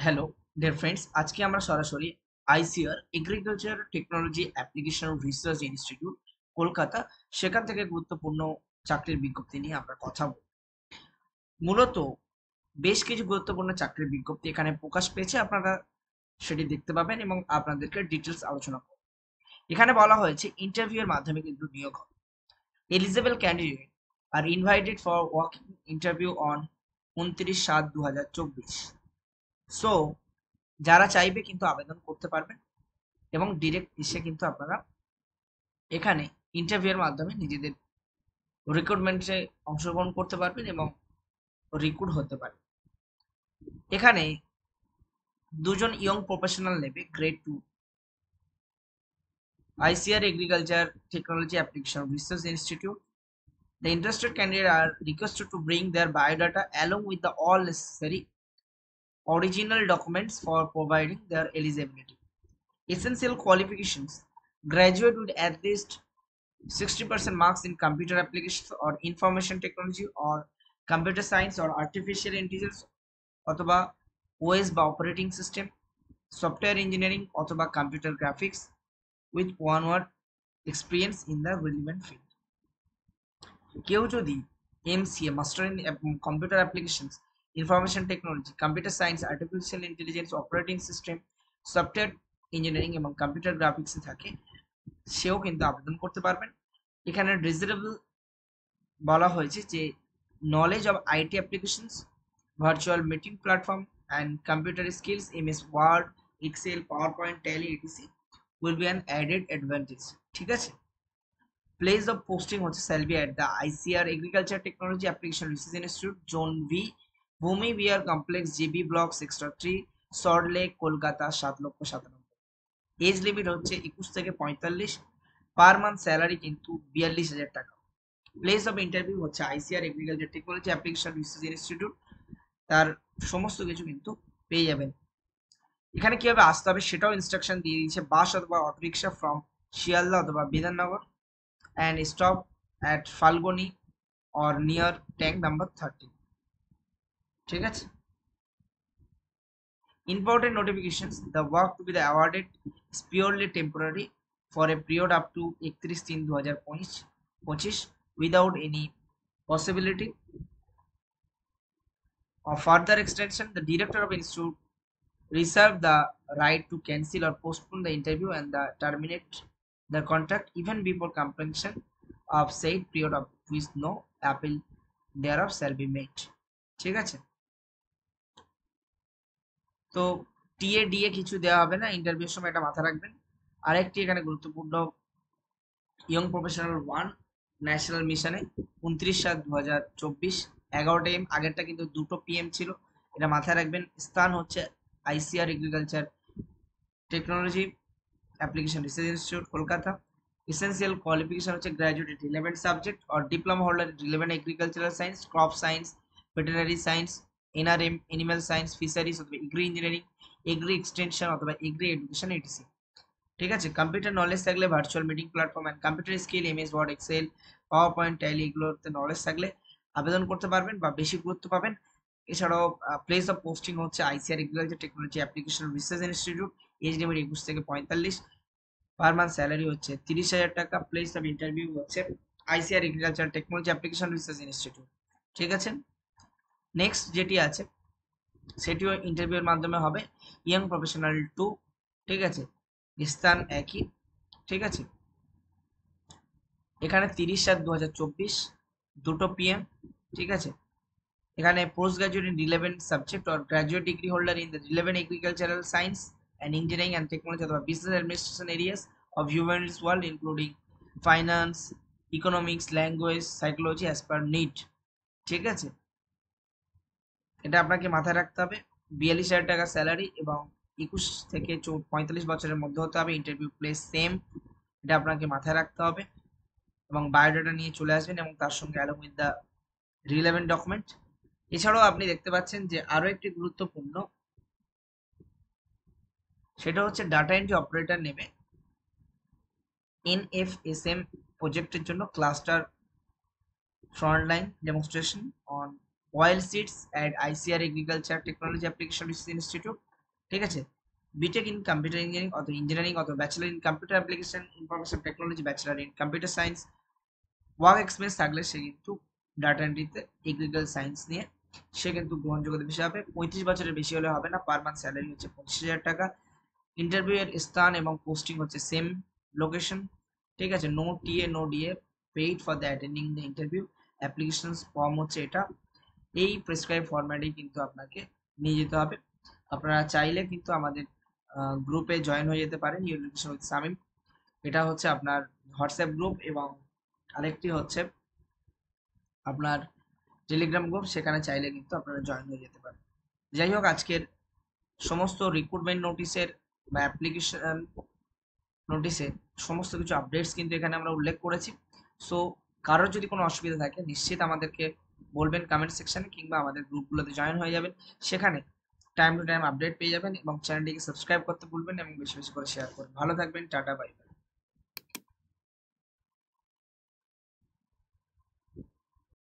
Hello dear friends, আজকে আমরা সরাসরি ICR agriculture technology application research institute Kolkata সেখান থেকে গুরুত্বপূর্ণ চাকরির বিজ্ঞপ্তি নিয়ে আমরা কথা বলব। মূলত বেশ কিছু গুরুত্বপূর্ণ চাকরির বিজ্ঞপ্তি এখানে প্রকাশ পেয়েছে, আপনারা সেটি দেখতে পাবেন এবং আপনাদেরকে ডিটেলস আলোচনা করব। এখানে বলা হয়েছে ইন্টারভিউ এর মাধ্যমে কিন্তু নিয়োগ হবে। Eligible candidate are invited for walking interview on 29/7/2024। So যারা চাইবে কিন্তু আবেদন করতে পারবেন এবং ডিরেক্ট এসে কিন্তু আপনারা এখানে ইন্টারভিউয়ের মাধ্যমে নিজেদের রিক্রুটমেন্টে অংশগ্রহণ করতে পারবেন এবং রিক্রুট হতে পারবেন। এখানে দুজন ইয়ং প্রফেশনাল নেবে grade 2 ICR agriculture technology application research institute. The interested candidates are requested to bring their biodata along with the all necessary original documents for providing their eligibility. Essential qualifications: graduate with at least 60% marks in computer applications or information technology or computer science or artificial intelligence অথবা OS বা operating system, software engineering অথবা computer graphics with 1 year experience in the relevant field. কেউ যদি MCA master in computer applications, information technology, computer science, artificial intelligence, operating system, software engineering এবং computer গ্রাফিক্সে থাকে, সেও কিন্তু আবেদন করতে পারবেন। এখানে ডিজারেবল বলা হয়েছে যে knowledge of IT applications, virtual meeting platform and computer skills, MS Word, Excel, PowerPoint, Tally ETC will be an added advantage. ঠিক আছে। প্লেস অফ পোস্টিং হচ্ছে স্যালবি at the ICR agriculture technology application research institute, zone V, Bhumi Vihar complex, GB block, sector 3, Salt Lake, Kolkata 7,97,000। Age limit হচ্ছে 21 থেকে 45। Per month salary কিন্তু 42,000 টাকা। Place of interview হচ্ছে ICR agriculture technology application research institute. তার সমস্ত কিছু কিন্তু পেয়ে যাবেন। এখানে কিভাবে আসতে হবে সেটাও ইনস্ট্রাকশন দিয়ে দিয়েছে। বাস অথবা অটোরিক্সা ফ্রম শিয়ালদা অথবা Bidhannagar and stop at Falguni or near tank number 30। ঠিক আছে। Important notifications: the work to be the awarded is purely temporary for a period up to 31/3/2025 without any possibility of further extension. The director of institute reserve the right to cancel or postpone the interview and terminate the contract even before completion of said period of which no appeal thereof shall be made. ঠিক আছে। তো TA DA কিছু দেওয়া হবে না ইন্টারভিউর সময়, এটা মাথায় রাখবেন। আরেকটি এখানে গুরুত্বপূর্ণ ইয়ং প্রফেশনাল 1 ন্যাশনাল মিশনে 29/7/2024 11টা AM, আগেরটা কিন্তু 2টো PM ছিল, এটা মাথায় রাখবেন। স্থান হচ্ছে ICR agriculture technology application research institute Kolkata. Essential qualification হচ্ছে graduate in relevant subject or diploma holder in relevant agricultural science, crop science, veterinary science, NRM, animal science, fisheries অথবা এগ্রি ইঞ্জিনিয়ারিং, এগ্রি এক্সটেনশন অথবা agri education ETC. ঠিক আছে। Computer knowledge থাকলে virtual meeting platform and computer skill, MS Word, Excel, PowerPoint, Tally এগুলোতে knowledge থাকলে আবেদন করতে পারবেন বা বেশি গুরুত্ব পাবেন। এছাড়াও প্লেস অফ পোস্টিং হচ্ছে ICR agriculture technology application research institute, age limit 21 থেকে 45। পার মান্থ স্যালারি হচ্ছে 30,000 টাকা। প্লেস অফ ইন্টারভিউ হচ্ছে ICR agriculture technology application research institute. ঠিক আছে। নেক্সট যেটি আছে সেটিও ইন্টারভিউর মাধ্যমে হবে। Young professional 2। ঠিক আছে। স্থান একই। ঠিক আছে। এখানে 30/7/2024 2টো PM। ঠিক আছে। এখানে post graduate in relevant subject or graduate degree holder in the relevant agricultural science and engineering and technology অথবা business administration areas of humanities world including finance, economics, language, psychology as per need. ঠিক আছে। এটা আপনাকে মাথায় রাখতে হবে। 42,000 টাকা salary এবং 21 থেকে 45 বছরের মধ্যে হতে হবে। ইন্টারভিউ প্লেস সেম, এটা আপনাকে মাথায় রাখতে হবে এবং বায়োডাটা নিয়ে চলে আসবেন এবং তার সঙ্গে along with the relevant document. এছাড়াও আপনি দেখতে পাচ্ছেন যে আরো একটি গুরুত্বপূর্ণ, সেটা হচ্ছে ডাটা এন্ট্রি অপারেটর নেবে এনএফএসএম প্রজেক্টের জন্য cluster frontline demonstration on oil seeds at ICR Agriculture Technology Application Research Institute, ঠিক আছে। বিটেক ইন কম্পিউটার ইঞ্জিনিয়ারিং অথবা ইঞ্জিনিয়ারিং অথবা bachelor in computer application information technology, bachelor in computer science, work experience থাকলে সে কিন্তু data এন্ট্রিতে agriculture science নিয়ে সে কিন্তু গ্রহণযোগ্যতা বেশি হবে। 35 বছরের বেশি হলে হবে না। পার মান্থ স্যালারি হচ্ছে 25,000 টাকা। ইন্টারভিউ এর স্থান এবং পোস্টিং হচ্ছে সেম লোকেশন। ঠিক আছে, no TA no DA, paid for the attending the interview. Application form হচ্ছে এটা, এই প্রেসক্রাইব ফরম্যাটেই কিন্তু আপনাকে নিয়ে যেতে হবে। আপনারা চাইলে কিন্তু আমাদের গ্রুপে জয়েন হয়ে যেতে পারেন, এডুকেশন উইথ শামীম। এটা হচ্ছে আপনার হোয়াটসঅ্যাপ গ্রুপ এবং আরেকটি হচ্ছে আপনার টেলিগ্রাম গ্রুপ, সেখানে চাইলে কিন্তু আপনারা জয়েন হয়ে যেতে পারেন। যাই হোক, আজকের সমস্ত রিক্রুটমেন্ট নোটিশের বা অ্যাপ্লিকেশন নোটিশে সমস্ত কিছু আপডেটস কিন্তু এখানে আমরা উল্লেখ করেছি। সো কারোর যদি কোনো অসুবিধা থাকে নিশ্চিত আমাদেরকে বলবেন কমেন্ট সেকশনে, কিংবা আমাদের গ্রুপগুলোতে জয়েন হয়ে যাবেন। সেখানে টাইম টু টাইম আপডেট পেয়ে যাবেন এবং চ্যানেলটিকে সাবস্ক্রাইব করতে ভুলবেন এবং বেশি বেশি করে শেয়ার করুন। ভালো থাকবেন, টাটা, বাই।